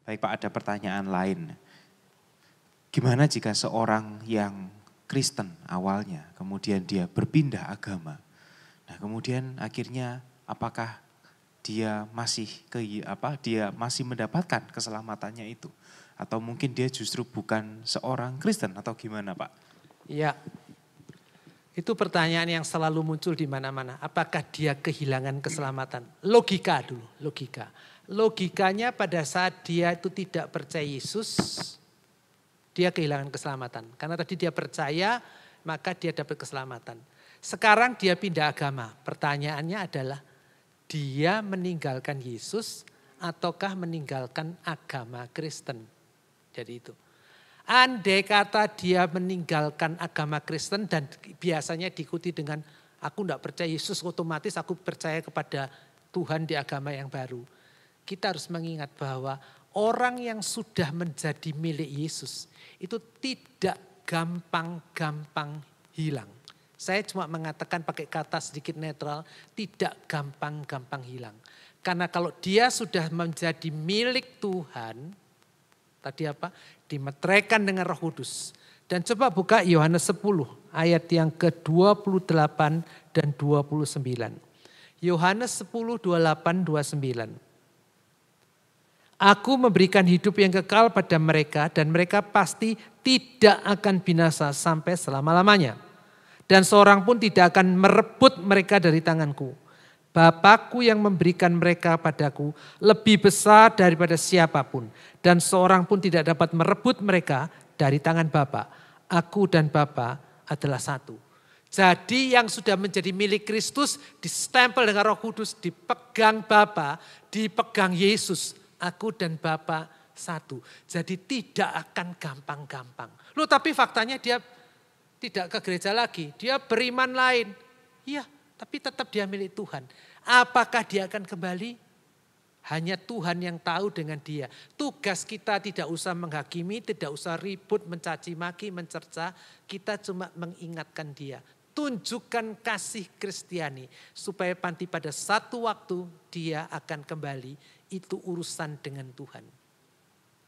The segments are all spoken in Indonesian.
Baik Pak, ada pertanyaan lain. Gimana jika seorang yang Kristen awalnya, kemudian dia berpindah agama. Nah, kemudian akhirnya apakah dia masih mendapatkan keselamatannya itu? Atau mungkin dia justru bukan seorang Kristen atau gimana Pak? Ya, itu pertanyaan yang selalu muncul di mana-mana. Apakah dia kehilangan keselamatan? Logika dulu, logika. Logikanya pada saat dia itu tidak percaya Yesus, dia kehilangan keselamatan. Karena tadi dia percaya, maka dia dapat keselamatan. Sekarang dia pindah agama. Pertanyaannya adalah, dia meninggalkan Yesus ataukah meninggalkan agama Kristen? Jadi itu. Andai kata dia meninggalkan agama Kristen dan biasanya diikuti dengan aku tidak percaya Yesus, otomatis aku percaya kepada Tuhan di agama yang baru. Kita harus mengingat bahwa orang yang sudah menjadi milik Yesus itu tidak gampang-gampang hilang. Saya cuma mengatakan pakai kata sedikit netral, tidak gampang-gampang hilang. Karena kalau dia sudah menjadi milik Tuhan, tadi apa? Dimeteraikan dengan Roh Kudus. Dan coba buka Yohanes 10 ayat yang ke-28 dan 29. Yohanes 10, 28, 29. Aku memberikan hidup yang kekal pada mereka dan mereka pasti tidak akan binasa sampai selama-lamanya. Dan seorang pun tidak akan merebut mereka dari tanganku. Bapakku yang memberikan mereka padaku lebih besar daripada siapapun. Dan seorang pun tidak dapat merebut mereka dari tangan Bapa. Aku dan Bapa adalah satu. Jadi yang sudah menjadi milik Kristus distempel dengan Roh Kudus, dipegang Bapa, dipegang Yesus. Aku dan Bapa satu. Jadi tidak akan gampang-gampang. Loh tapi faktanya dia tidak ke gereja lagi, dia beriman lain. Iya, tapi tetap dia milik Tuhan. Apakah dia akan kembali? Hanya Tuhan yang tahu dengan dia. Tugas kita tidak usah menghakimi, tidak usah ribut, mencaci maki, mencerca. Kita cuma mengingatkan dia. Tunjukkan kasih Kristiani. Supaya nanti pada satu waktu dia akan kembali. Itu urusan dengan Tuhan.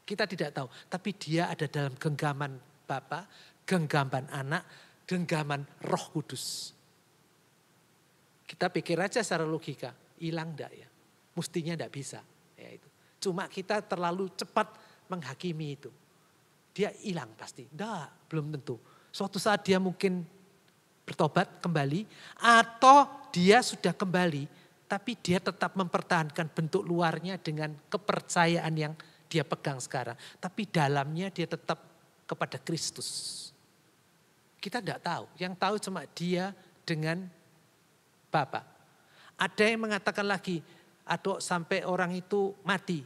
Kita tidak tahu, tapi dia ada dalam genggaman Bapa, genggaman anak, genggaman Roh Kudus. Kita pikir aja secara logika, hilang enggak ya? Mestinya enggak bisa. Ya itu. Cuma kita terlalu cepat menghakimi itu. Dia hilang pasti. Enggak, belum tentu. Suatu saat dia mungkin bertobat kembali atau dia sudah kembali tapi dia tetap mempertahankan bentuk luarnya dengan kepercayaan yang dia pegang sekarang. Tapi dalamnya dia tetap kepada Kristus. Kita tidak tahu. Yang tahu cuma dia dengan Bapa. Ada yang mengatakan lagi, atau sampai orang itu mati.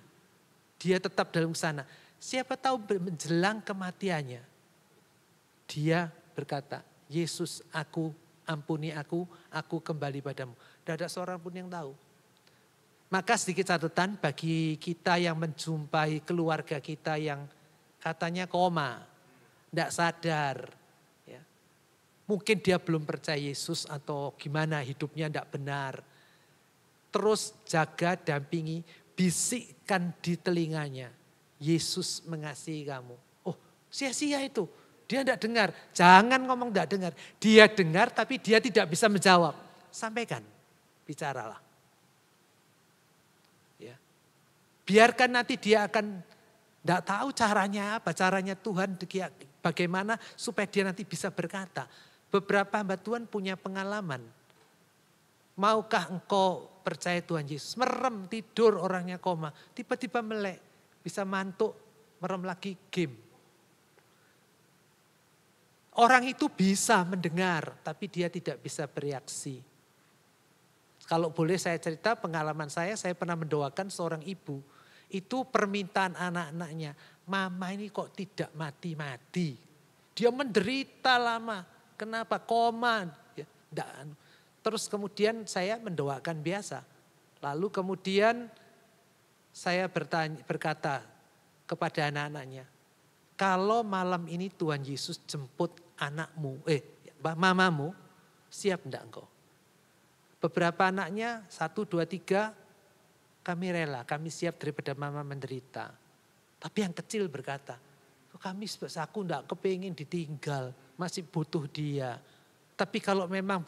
Dia tetap dalam sana. Siapa tahu menjelang kematiannya. Dia berkata, Yesus ampuni aku kembali padamu. Tidak ada seorang pun yang tahu. Maka sedikit catatan bagi kita yang menjumpai keluarga kita yang katanya koma, tidak sadar. Ya. Mungkin dia belum percaya Yesus atau gimana hidupnya tidak benar. Terus jaga, dampingi, bisikkan di telinganya. Yesus mengasihi kamu. Oh sia-sia itu. Dia tidak dengar. Jangan ngomong tidak dengar. Dia dengar tapi dia tidak bisa menjawab. Sampaikan. Bicaralah. Ya. Biarkan nanti dia akan tidak tahu caranya apa. Caranya Tuhan bagaimana supaya dia nanti bisa berkata. Beberapa hamba Tuhan punya pengalaman. Maukah engkau percaya Tuhan Yesus? Merem, tidur orangnya koma. Tiba-tiba melek. Bisa mantuk, merem lagi game. Orang itu bisa mendengar, tapi dia tidak bisa bereaksi. Kalau boleh saya cerita pengalaman saya pernah mendoakan seorang ibu. Itu permintaan anak-anaknya. Mama ini kok tidak mati-mati. Dia menderita lama. Kenapa? Koma. Ya, terus kemudian saya mendoakan biasa. Lalu kemudian saya berkata kepada anak-anaknya. Kalau malam ini Tuhan Yesus jemput mamamu, siap enggak engkau? Beberapa anaknya, 1, 2, 3, kami rela, kami siap daripada mama menderita. Tapi yang kecil berkata, kami aku enggak kepingin ditinggal, masih butuh dia. Tapi kalau memang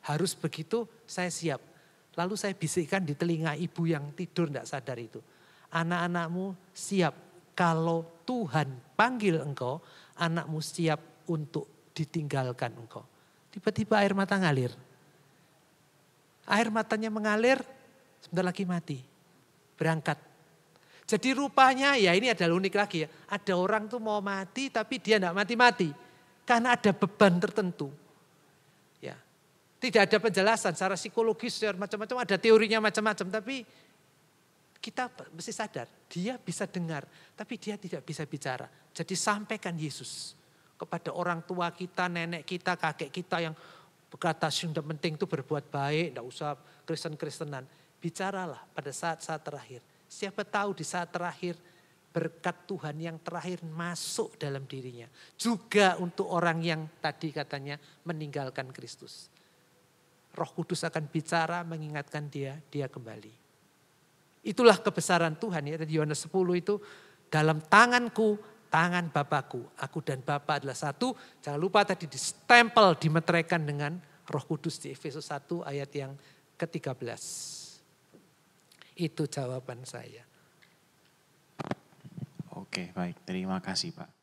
harus begitu, saya siap. Lalu saya bisikkan di telinga ibu yang tidur enggak sadar itu. Anak-anakmu siap, kalau Tuhan panggil engkau, anakmu siap untuk ditinggalkan engkau. Tiba-tiba air mata ngalir. Air matanya mengalir, sebentar lagi mati. Berangkat. Jadi rupanya ya ini adalah unik lagi ya. Ada orang tuh mau mati tapi dia enggak mati-mati. Karena ada beban tertentu. Ya. Tidak ada penjelasan secara psikologis, secara macam-macam, ada teorinya macam-macam. Tapi kita mesti sadar, dia bisa dengar. Tapi dia tidak bisa bicara. Jadi sampaikan Yesus kepada orang tua kita, nenek kita, kakek kita yang berkata sudah penting itu berbuat baik, tidak usah Kristen-Kristenan. Bicaralah pada saat-saat terakhir. Siapa tahu di saat terakhir berkat Tuhan yang terakhir masuk dalam dirinya. Juga untuk orang yang tadi katanya meninggalkan Kristus. Roh Kudus akan bicara mengingatkan dia kembali. Itulah kebesaran Tuhan ya. Di Yohanes 10 itu dalam tanganku, tangan Bapakku. Aku dan Bapa adalah satu. Jangan lupa tadi distempel, dimeteraikan dengan Roh Kudus di Efesus 1 ayat yang ke-13. Itu jawaban saya. Oke, baik. Terima kasih, Pak.